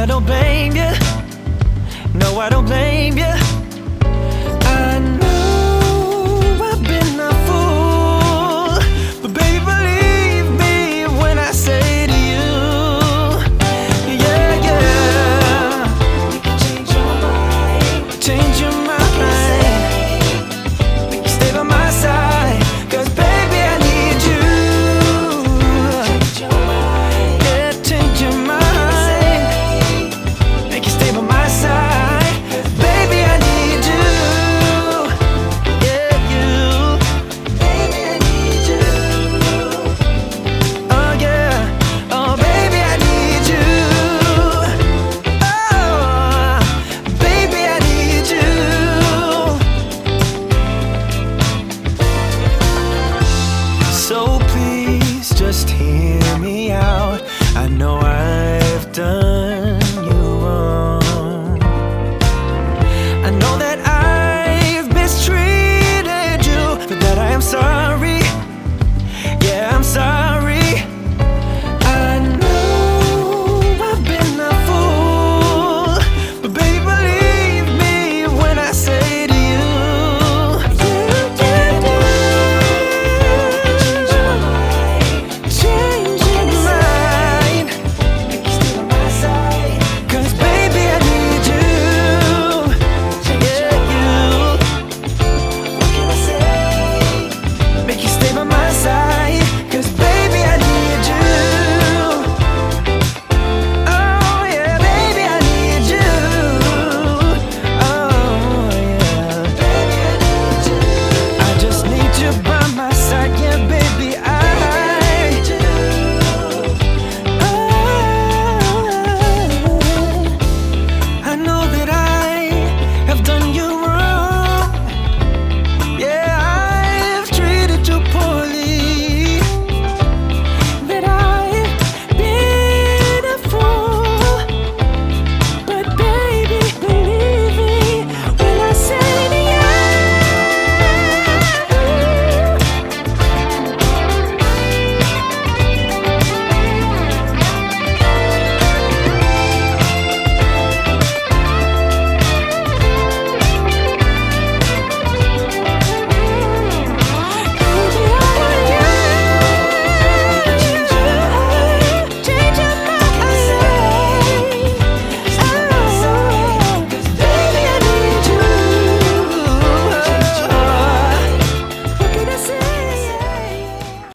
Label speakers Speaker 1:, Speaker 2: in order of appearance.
Speaker 1: I don't blame you. No, I don't blame you. I know I've been a fool, but baby, believe me when I say to you, yeah, yeah. We can change your mind. Change your mind. Stay by my side, 'cause baby, I need you. Change your mind. Yeah, change your mind. Make you stay by my side, baby, I need you. Yeah, you. Baby, I need you. Oh yeah, oh baby, I need you. Oh, baby, I need you. So please just hear me out. I know I've done